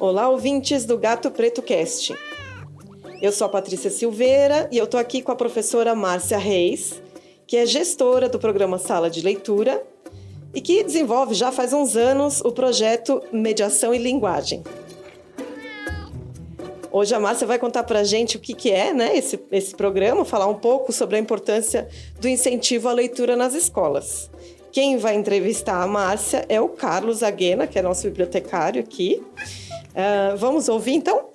Olá, ouvintes do Gato Preto Cast. Eu sou a Patrícia Silveira e eu estou aqui com a professora Márcia Reis, que é gestora do programa Sala de Leitura e que desenvolve já faz uns anos o projeto Mediação e Linguagem. Hoje a Márcia vai contar para a gente o que é, né, esse programa, falar um pouco sobre a importância do incentivo à leitura nas escolas. Quem vai entrevistar a Márcia é o Carlos Aguena, que é nosso bibliotecário aqui. Vamos ouvir, então?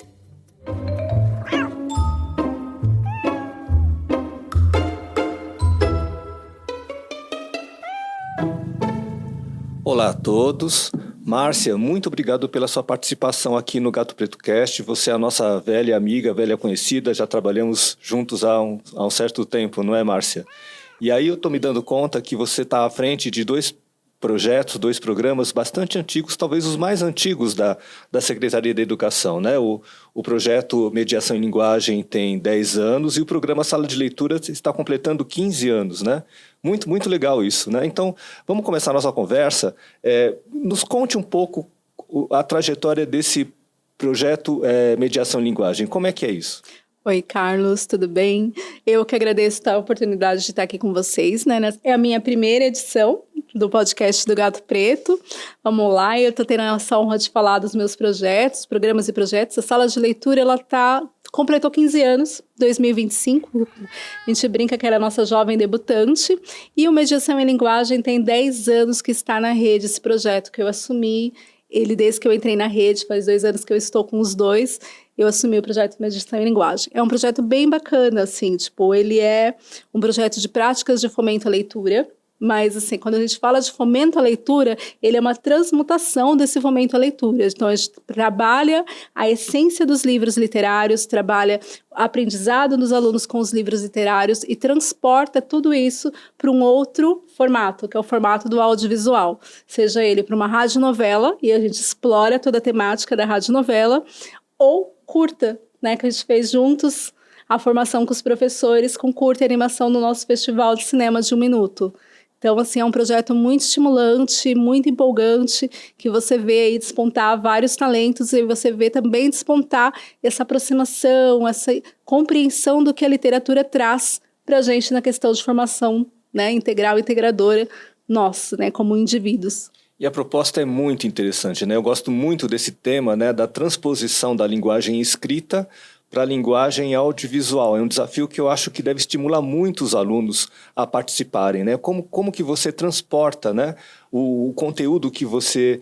Olá a todos. Márcia, muito obrigado pela sua participação aqui no Gato Preto Cast. Você é a nossa velha amiga, velha conhecida, já trabalhamos juntos há um certo tempo, não é, Márcia? E aí eu estou me dando conta que você está à frente de dois projetos, dois programas bastante antigos, talvez os mais antigos da Secretaria da Educação, né? O projeto Mediação em Linguagem tem 10 anos e o programa Sala de Leitura está completando 15 anos, né? Muito, muito legal isso, né? Então, vamos começar a nossa conversa. Nos conte um pouco a trajetória desse projeto Mediação em Linguagem. Como é que é isso? Oi, Carlos, tudo bem? Eu que agradeço a oportunidade de estar aqui com vocês, né? É a minha primeira edição do podcast do Gato Preto. Vamos lá, eu estou tendo essa honra de falar dos meus projetos, programas e projetos. A Sala de Leitura, ela completou 15 anos, 2025. A gente brinca que era a nossa jovem debutante. E o Mediação em Linguagem tem 10 anos que está na rede, esse projeto que eu assumi. Ele, desde que eu entrei na rede, faz 2 anos que eu estou com os dois, eu assumi o projeto Mediação em Linguagem. É um projeto bem bacana, assim, ele é um projeto de práticas de fomento à leitura, mas, assim, quando a gente fala de fomento à leitura, ele é uma transmutação desse fomento à leitura. Então, a gente trabalha a essência dos livros literários, trabalha o aprendizado dos alunos com os livros literários e transporta tudo isso para um outro formato, que é o formato do audiovisual. Seja ele para uma radionovela, e a gente explora toda a temática da radionovela, ou curta, né, que a gente fez juntos a formação com os professores, com curta e animação no nosso Festival de Cinema de 1 Minuto. Então, assim, é um projeto muito estimulante, muito empolgante, que você vê aí despontar vários talentos e você vê também despontar essa aproximação, essa compreensão do que a literatura traz para a gente na questão de formação, né, integral e integradora nossa, né, como indivíduos. E a proposta é muito interessante, né? Eu gosto muito desse tema, né, da transposição da linguagem escrita para a linguagem audiovisual. É um desafio que eu acho que deve estimular muito os alunos a participarem, né? Como que você transporta, né, o conteúdo que você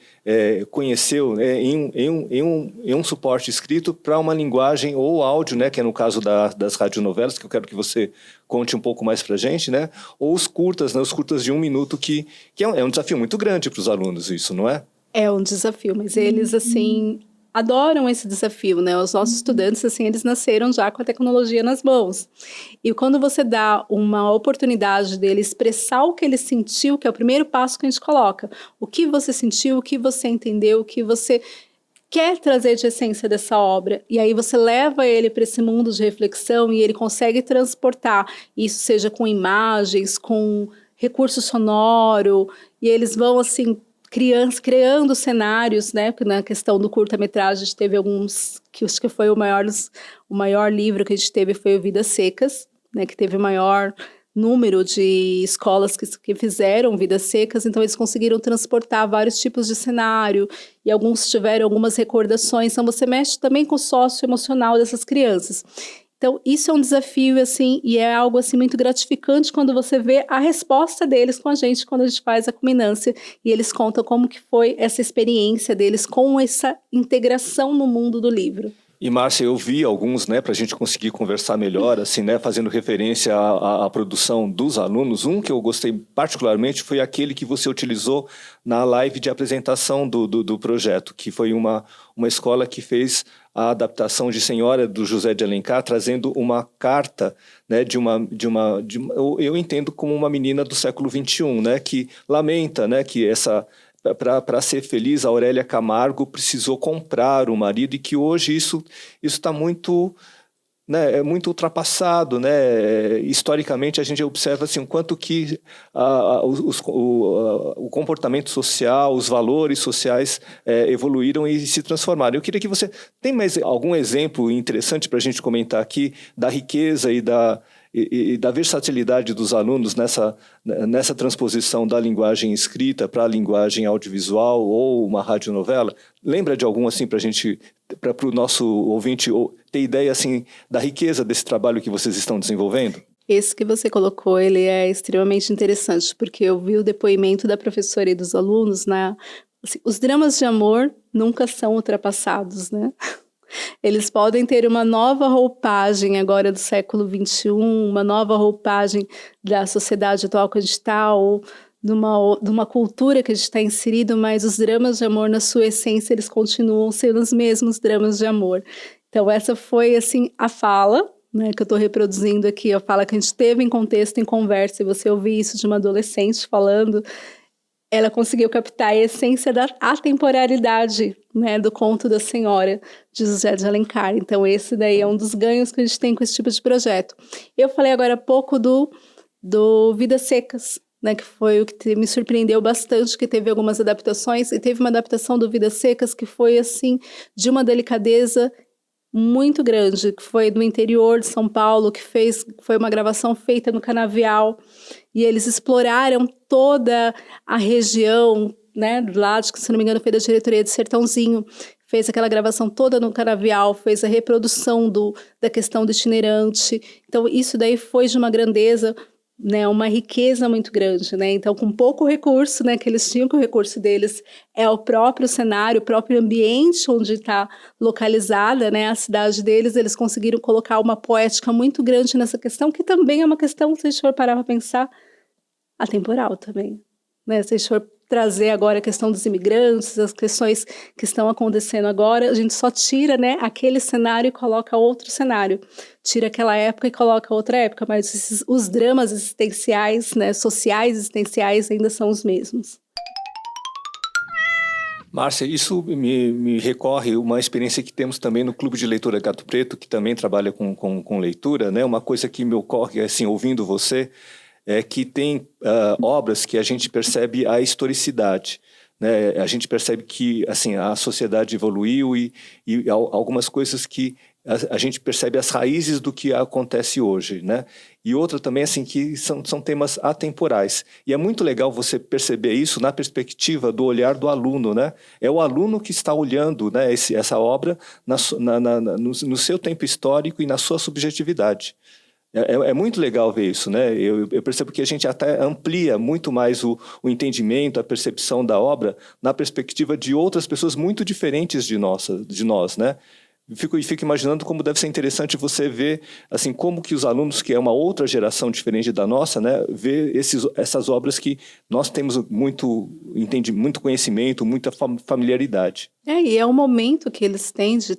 conheceu, né, em um suporte escrito para uma linguagem ou áudio, né, que é no caso das radionovelas, que eu quero que você conte um pouco mais para a gente, né? Ou os curtas, né, os curtas de 1 minuto, que é um desafio muito grande para os alunos isso, não é? É um desafio, mas eles, assim, adoram esse desafio, né? Os nossos estudantes, assim, eles nasceram já com a tecnologia nas mãos. E quando você dá uma oportunidade dele expressar o que ele sentiu, que é o primeiro passo que a gente coloca, o que você sentiu, o que você entendeu, o que você quer trazer de essência dessa obra, e aí você leva ele para esse mundo de reflexão e ele consegue transportar, isso seja com imagens, com recurso sonoro, e eles vão, assim, criando cenários, né? Na questão do curta-metragem, a gente teve alguns, que acho que foi o maior livro que a gente teve foi o Vidas Secas, né? Que teve o maior número de escolas que fizeram Vidas Secas, então eles conseguiram transportar vários tipos de cenário, e alguns tiveram algumas recordações, então você mexe também com o socioemocional dessas crianças. Então, isso é um desafio, assim, e é algo, assim, muito gratificante quando você vê a resposta deles com a gente, quando a gente faz a culminância, e eles contam como que foi essa experiência deles com essa integração no mundo do livro. E, Márcia, eu vi alguns, né, para a gente conseguir conversar melhor, assim, né, fazendo referência à produção dos alunos. Um que eu gostei particularmente foi aquele que você utilizou na live de apresentação do projeto, que foi uma escola que fez a adaptação de Senhora do José de Alencar, trazendo uma carta, né, eu entendo como uma menina do século XXI, né, que lamenta, né, que para ser feliz, a Aurélia Camargo precisou comprar o marido, e que hoje isso está muito né, é muito ultrapassado, né? Historicamente, a gente observa assim, o quanto que o comportamento social, os valores sociais evoluíram e se transformaram. Eu queria que você... Tem mais algum exemplo interessante para a gente comentar aqui da riqueza e da versatilidade dos alunos nessa transposição da linguagem escrita para a linguagem audiovisual ou uma radionovela? Lembra de algum assim para a gente, para o nosso ouvinte ter ideia assim da riqueza desse trabalho que vocês estão desenvolvendo? Esse que você colocou, ele é extremamente interessante, porque eu vi o depoimento da professora e dos alunos, né? Assim, os dramas de amor nunca são ultrapassados, né? Eles podem ter uma nova roupagem agora do século XXI, uma nova roupagem da sociedade atual que a gente está, ou de uma cultura que a gente está inserido, mas os dramas de amor, na sua essência, eles continuam sendo os mesmos dramas de amor. Então, essa foi, assim, a fala, né, que eu estou reproduzindo aqui, a fala que a gente teve em contexto, em conversa, e você ouvir isso de uma adolescente falando... Ela conseguiu captar a essência da atemporalidade, né, do Conto da Senhora, de José de Alencar. Então, esse daí é um dos ganhos que a gente tem com esse tipo de projeto. Eu falei agora há pouco do Vidas Secas, né, que foi o que me surpreendeu bastante, que teve algumas adaptações, e teve uma adaptação do Vidas Secas que foi, assim, de uma delicadeza muito grande, que foi do interior de São Paulo, foi uma gravação feita no Canavial, e eles exploraram toda a região, né, do lado, que se não me engano foi da diretoria de Sertãozinho, fez aquela gravação toda no Canavial, fez a reprodução da questão do itinerante. Então isso daí foi de uma grandeza, né, uma riqueza muito grande, né? Então, com pouco recurso, né, que eles tinham, que o recurso deles é o próprio cenário, o próprio ambiente onde está localizada, né, a cidade deles, eles conseguiram colocar uma poética muito grande nessa questão, que também é uma questão, se a gente for parar para pensar, atemporal também, né? Se a gente for trazer agora a questão dos imigrantes, as questões que estão acontecendo agora, a gente só tira, né, aquele cenário e coloca outro cenário. Tira aquela época e coloca outra época, mas os dramas existenciais, né, sociais existenciais ainda são os mesmos. Márcia, isso me recorre uma experiência que temos também no Clube de Leitura Gato Preto, que também trabalha com leitura, né? Uma coisa que me ocorre, assim, ouvindo você, é que tem obras que a gente percebe a historicidade, né? A gente percebe que assim, a sociedade evoluiu e algumas coisas que a gente percebe as raízes do que acontece hoje, né? E outra também assim, que são temas atemporais. E é muito legal você perceber isso na perspectiva do olhar do aluno, né? É o aluno que está olhando, né, essa obra no seu tempo histórico e na sua subjetividade. É muito legal ver isso, né? Eu percebo que a gente até amplia muito mais o entendimento, a percepção da obra na perspectiva de outras pessoas muito diferentes de nós, né? Fico imaginando como deve ser interessante você ver assim, como que os alunos, que é uma outra geração diferente da nossa, né, ver essas obras que nós temos muito conhecimento, muita familiaridade. E é o momento que eles têm de...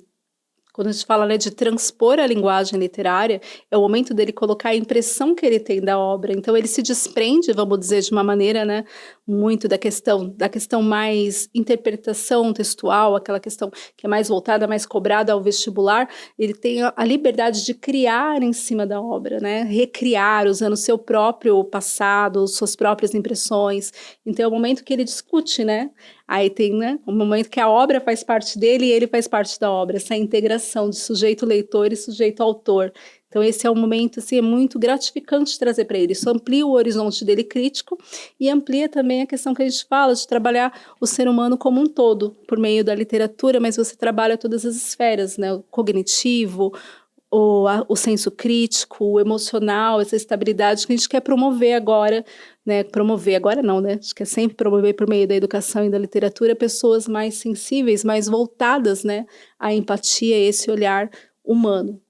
Quando a gente fala, né, de transpor a linguagem literária, é o momento dele colocar a impressão que ele tem da obra. Então, ele se desprende, vamos dizer, de uma maneira, né, muito da questão mais interpretação textual, aquela questão que é mais voltada, mais cobrada ao vestibular. Ele tem a liberdade de criar em cima da obra, né, recriar, usando o seu próprio passado, suas próprias impressões. Então, é o momento que ele discute, né? Aí tem, né, um momento que a obra faz parte dele e ele faz parte da obra, essa integração de sujeito-leitor e sujeito-autor. Então esse é um momento, assim, é muito gratificante trazer para ele. Isso amplia o horizonte dele crítico e amplia também a questão que a gente fala de trabalhar o ser humano como um todo, por meio da literatura, mas você trabalha todas as esferas, né, o cognitivo, o senso crítico, o emocional, essa estabilidade que a gente quer promover agora, né? Promover agora não, né? A gente quer sempre promover por meio da educação e da literatura pessoas mais sensíveis, mais voltadas, né, à empatia, esse olhar humano.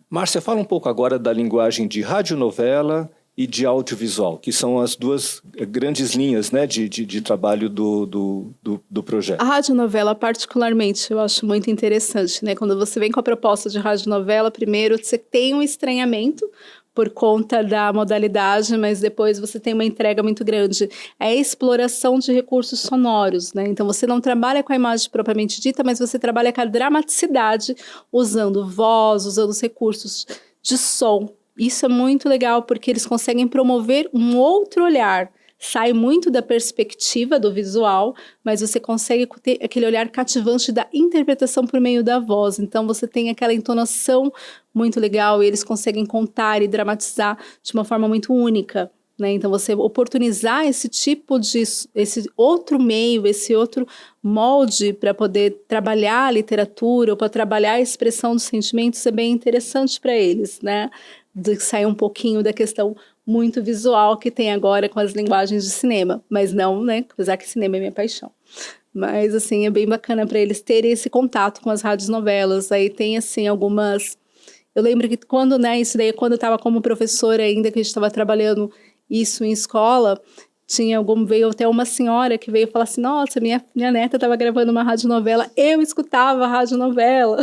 Márcia, fala um pouco agora da linguagem de radionovela e de audiovisual, que são as duas grandes linhas, né, de trabalho do projeto. A radionovela, particularmente, eu acho muito interessante, né? Quando você vem com a proposta de radionovela, primeiro você tem um estranhamento por conta da modalidade, mas depois você tem uma entrega muito grande. É a exploração de recursos sonoros, né? Então você não trabalha com a imagem propriamente dita, mas você trabalha com a dramaticidade, usando voz, usando os recursos de som. Isso é muito legal, porque eles conseguem promover um outro olhar. Sai muito da perspectiva do visual, mas você consegue ter aquele olhar cativante da interpretação por meio da voz. Então você tem aquela entonação muito legal e eles conseguem contar e dramatizar de uma forma muito única, né? Então você oportunizar esse outro meio, esse outro molde para poder trabalhar a literatura ou para trabalhar a expressão dos sentimentos é bem interessante para eles, né? De sair um pouquinho da questão muito visual que tem agora com as linguagens de cinema, mas não, né, apesar que cinema é minha paixão. Mas, assim, é bem bacana para eles terem esse contato com as radionovelas. Aí tem, assim, algumas... Eu lembro que quando, né, isso daí, quando eu estava como professora ainda, que a gente estava trabalhando isso em escola, veio até uma senhora que veio falar assim, nossa, minha neta estava gravando uma radionovela, eu escutava a radionovela.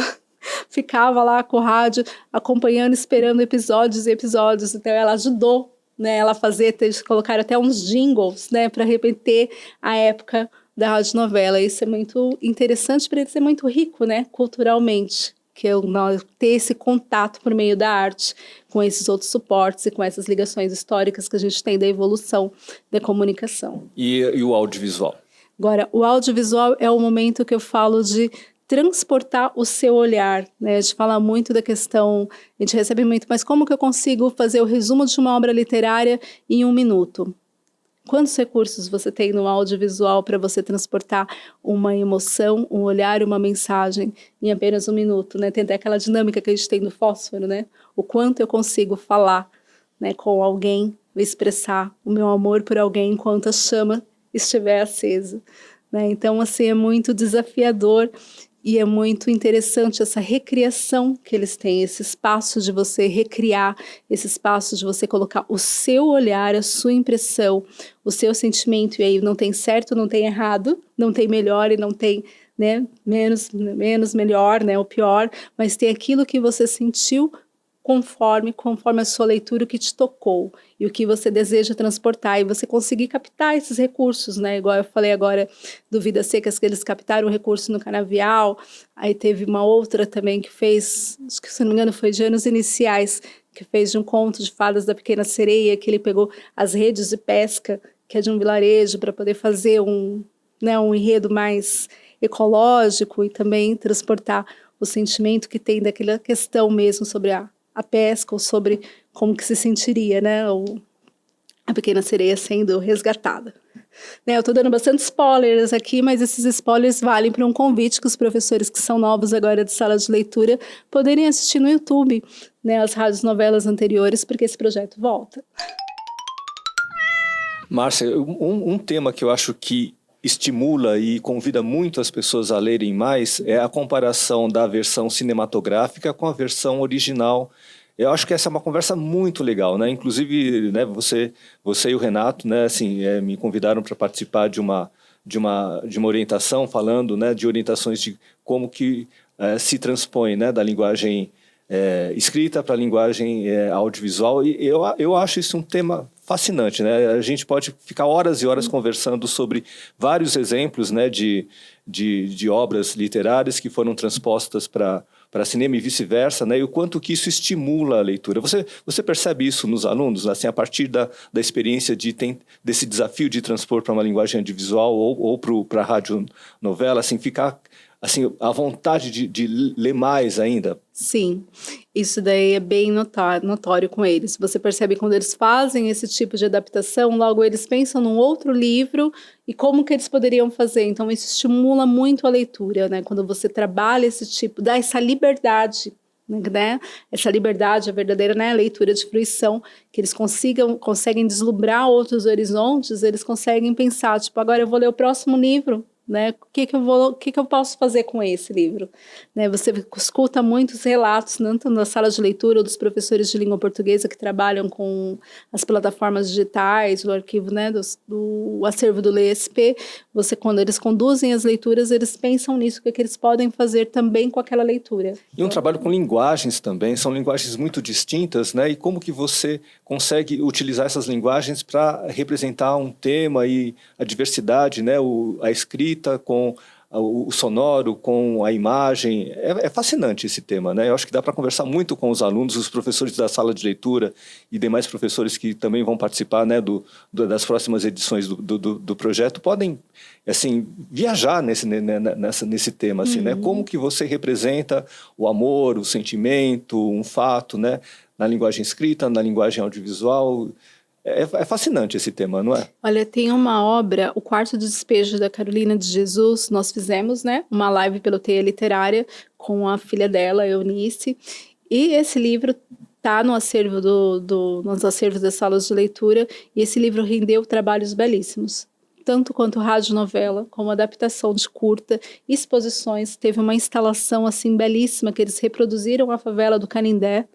Ficava lá com o rádio, acompanhando, esperando episódios e episódios. Então, ela ajudou, né, ela a fazer, colocar até uns jingles, né, para repetir a época da radionovela. Isso é muito interessante para eles, é muito rico, né, culturalmente, ter esse contato por meio da arte com esses outros suportes e com essas ligações históricas que a gente tem da evolução da comunicação. E o audiovisual? Agora, o audiovisual é o momento que eu falo de transportar o seu olhar, né? A gente fala muito da questão, a gente recebe muito, mas como que eu consigo fazer o resumo de uma obra literária em 1 minuto? Quantos recursos você tem no audiovisual para você transportar uma emoção, um olhar, uma mensagem em apenas 1 minuto, né? Tem até aquela dinâmica que a gente tem do fósforo, né? O quanto eu consigo falar, né, com alguém, expressar o meu amor por alguém enquanto a chama estiver acesa, né? Então, assim, é muito desafiador. E é muito interessante essa recriação que eles têm, esse espaço de você recriar, esse espaço de você colocar o seu olhar, a sua impressão, o seu sentimento. E aí não tem certo, não tem errado, não tem melhor e não tem, né, menos melhor, né, o pior, mas tem aquilo que você sentiu conforme a sua leitura, o que te tocou e o que você deseja transportar, e você conseguir captar esses recursos, né? Igual eu falei agora do Vidas Secas, que eles captaram o recurso no Canavial. Aí teve uma outra também que fez, acho que se não me engano foi de Anos Iniciais, que fez de um conto de fadas da Pequena Sereia, que ele pegou as redes de pesca, que é de um vilarejo, para poder fazer um enredo mais ecológico e também transportar o sentimento que tem daquela questão mesmo sobre a pesca, ou sobre como que se sentiria, né, a pequena sereia sendo resgatada. Né, eu estou dando bastante spoilers aqui, mas esses spoilers valem para um convite que os professores que são novos agora de sala de leitura poderem assistir no YouTube, né, as radionovelas anteriores, porque esse projeto volta. Márcia, um tema que eu acho que estimula e convida muito as pessoas a lerem mais é a comparação da versão cinematográfica com a versão original. Eu acho que essa é uma conversa muito legal, né? Inclusive, né, você e o Renato, né, assim, me convidaram para participar de uma orientação falando, né, de orientações de como que se transpõe, né, da linguagem escrita para a linguagem audiovisual, e eu acho isso um tema fascinante, né? A gente pode ficar horas e horas conversando sobre vários exemplos, né, de obras literárias que foram transpostas para cinema e vice-versa, né? E o quanto que isso estimula a leitura. Você percebe isso nos alunos, assim, a partir da experiência desse desafio de transpor para uma linguagem audiovisual ou para a radionovela, assim, ficar assim, a vontade de ler mais ainda? Sim, isso daí é bem notório com eles. Você percebe quando eles fazem esse tipo de adaptação, logo eles pensam num outro livro e como que eles poderiam fazer. Então isso estimula muito a leitura, né? Quando você trabalha esse tipo, dá essa liberdade, né? Essa liberdade, a verdadeira, né, leitura de fruição, que eles conseguem deslumbrar outros horizontes, eles conseguem pensar, tipo, agora eu vou ler o próximo livro, né? O que eu posso fazer com esse livro? Né? Você escuta muitos relatos, tanto na sala de leitura, dos professores de língua portuguesa que trabalham com as plataformas digitais, o arquivo, né, do acervo do LESP. Quando eles conduzem as leituras, eles pensam nisso, o que eles podem fazer também com aquela leitura. E um trabalho com linguagens também, são linguagens muito distintas, né? E como que você consegue utilizar essas linguagens para representar um tema e a diversidade, né? A escrita com o sonoro, com a imagem. É fascinante esse tema, né? Eu acho que dá para conversar muito com os alunos, os professores da sala de leitura e demais professores que também vão participar, né, das próximas edições do projeto, podem, assim, viajar nesse tema, assim, né? Como que você representa o amor, o sentimento, um fato, né? Na linguagem escrita, na linguagem audiovisual. É fascinante esse tema, não é? Olha, tem uma obra, O Quarto de Despejo, da Carolina de Jesus. Nós fizemos, né, uma live pelo Teia Literária com a filha dela, Eunice. E esse livro está no acervo nos acervos das salas de leitura. E esse livro rendeu trabalhos belíssimos. Tanto quanto radionovela, como adaptação de curta, exposições. Teve uma instalação assim belíssima que eles reproduziram a favela do Canindé.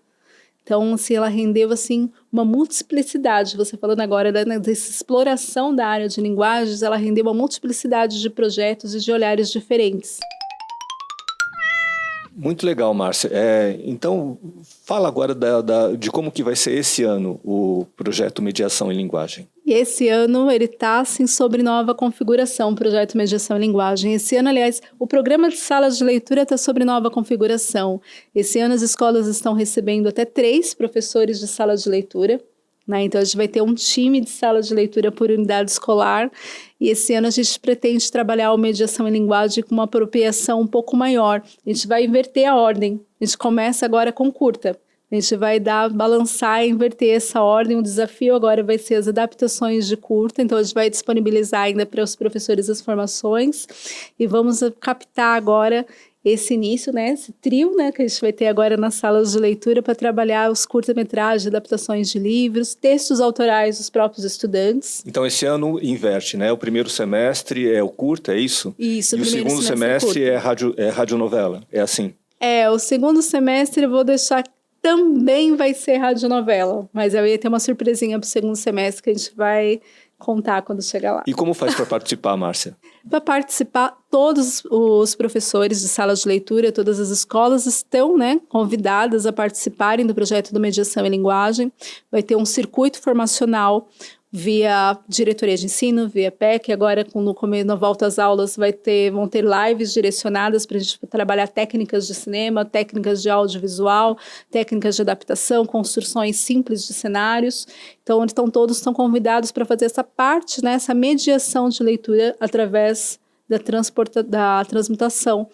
Então, assim, ela rendeu assim, uma multiplicidade. Você falando agora dessa exploração da área de linguagens, ela rendeu uma multiplicidade de projetos e de olhares diferentes. Muito legal, Márcia. Então, fala agora de como que vai ser esse ano o projeto Mediação em Linguagem. E esse ano ele está assim, sobre nova configuração, o projeto Mediação em Linguagem. Esse ano, aliás, o programa de salas de leitura está sobre nova configuração. Esse ano as escolas estão recebendo até 3 professores de sala de leitura. Né? Então, a gente vai ter um time de sala de leitura por unidade escolar. E esse ano a gente pretende trabalhar a mediação em linguagem com uma apropriação um pouco maior. A gente vai inverter a ordem. A gente começa agora com curta. A gente vai balançar e inverter essa ordem. O desafio agora vai ser as adaptações de curta. Então, a gente vai disponibilizar ainda para os professores as formações. E vamos captar agora esse início, né, esse trio, né, que a gente vai ter agora nas salas de leitura para trabalhar os curta-metragens, adaptações de livros, textos autorais dos próprios estudantes. Então, esse ano inverte, né? O primeiro semestre é o curta, é isso? Isso, e o segundo semestre é radionovela, é assim? O segundo semestre eu vou deixar também vai ser radionovela, mas eu ia ter uma surpresinha para o segundo semestre que a gente vai contar quando chegar lá. E como faz para participar, Márcia? Para participar, todos os professores de sala de leitura, todas as escolas estão, né, convidadas a participarem do projeto do Mediação em Linguagem. Vai ter um circuito formacional via diretoria de ensino, via PEC. Agora, na volta às aulas, vão ter lives direcionadas para a gente trabalhar técnicas de cinema, técnicas de audiovisual, técnicas de adaptação, construções simples de cenários. Então, todos estão convidados para fazer essa parte, né, essa mediação de leitura através da transmutação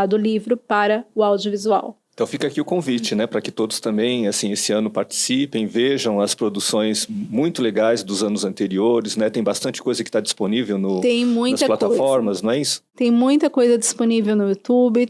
do livro para o audiovisual. Então fica aqui o convite, né, para que todos também, assim, esse ano participem, vejam as produções muito legais dos anos anteriores, né? Tem bastante coisa que está disponível nas plataformas, não é isso? Tem muita coisa disponível no YouTube,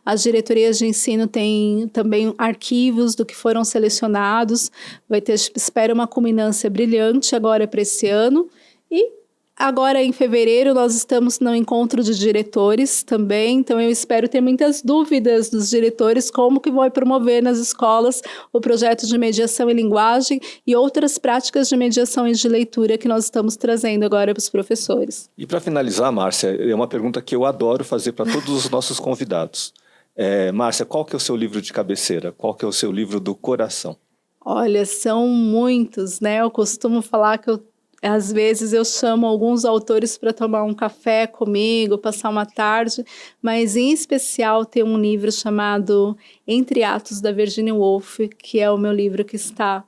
as diretorias de ensino têm também arquivos do que foram selecionados, vai ter, espero, uma culminância brilhante agora para esse ano. E agora, em fevereiro, nós estamos no encontro de diretores também, então eu espero ter muitas dúvidas dos diretores como que vai promover nas escolas o projeto de mediação em linguagem e outras práticas de mediação e de leitura que nós estamos trazendo agora para os professores. E para finalizar, Márcia, é uma pergunta que eu adoro fazer para todos os nossos convidados. Márcia, qual que é o seu livro de cabeceira? Qual que é o seu livro do coração? Olha, são muitos, né? Eu costumo falar que às vezes eu chamo alguns autores para tomar um café comigo, passar uma tarde, mas em especial tem um livro chamado Entre Atos, da Virginia Woolf, que é o meu livro que está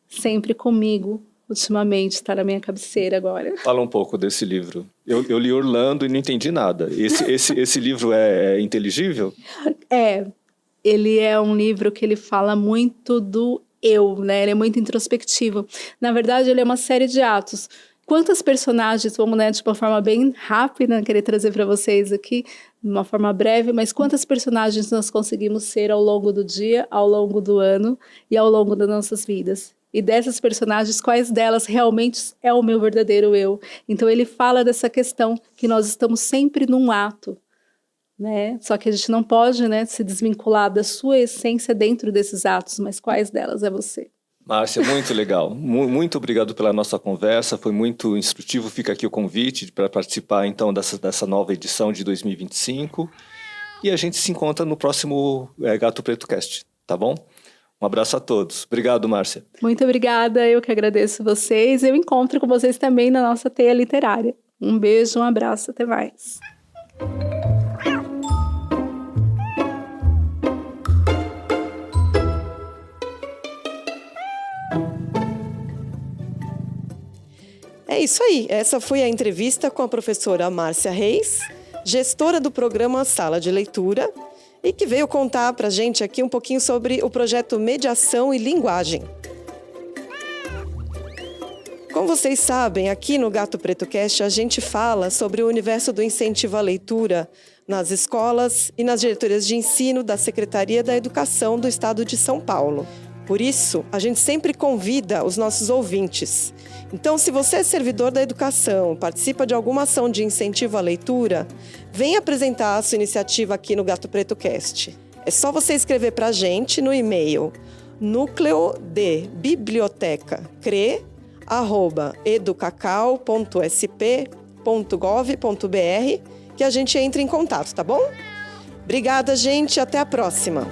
sempre comigo, ultimamente, está na minha cabeceira agora. Fala um pouco desse livro. Eu li Orlando e não entendi nada. Esse livro é inteligível? Ele é um livro que ele fala muito do né? Ele é muito introspectivo. Na verdade, ele é uma série de atos. Quantas personagens, vamos, né, de uma forma bem rápida, querer trazer para vocês aqui, de uma forma breve, mas quantas personagens nós conseguimos ser ao longo do dia, ao longo do ano e ao longo das nossas vidas? E dessas personagens, quais delas realmente é o meu verdadeiro eu? Então ele fala dessa questão que nós estamos sempre num ato, né? Só que a gente não pode, né, se desvincular da sua essência dentro desses atos, mas quais delas é você? Márcia, muito legal. Muito obrigado pela nossa conversa, foi muito instrutivo. Fica aqui o convite para participar então dessa nova edição de 2025. E a gente se encontra no próximo Gato Preto Cast, tá bom? Um abraço a todos. Obrigado, Márcia. Muito obrigada, eu que agradeço vocês. Eu encontro com vocês também na nossa teia literária. Um beijo, um abraço, até mais. É isso aí. Essa foi a entrevista com a professora Márcia Reis, gestora do programa Sala de Leitura, e que veio contar para a gente aqui um pouquinho sobre o projeto Mediação e Linguagem. Como vocês sabem, aqui no Gato Preto Cast a gente fala sobre o universo do incentivo à leitura nas escolas e nas diretorias de ensino da Secretaria da Educação do Estado de São Paulo. Por isso, a gente sempre convida os nossos ouvintes. Então, se você é servidor da educação, participa de alguma ação de incentivo à leitura, venha apresentar a sua iniciativa aqui no Gato Preto Cast. É só você escrever para a gente no e-mail nucleodebiblioteca.educacau.sp.gov.br que a gente entra em contato, tá bom? Obrigada, gente. Até a próxima.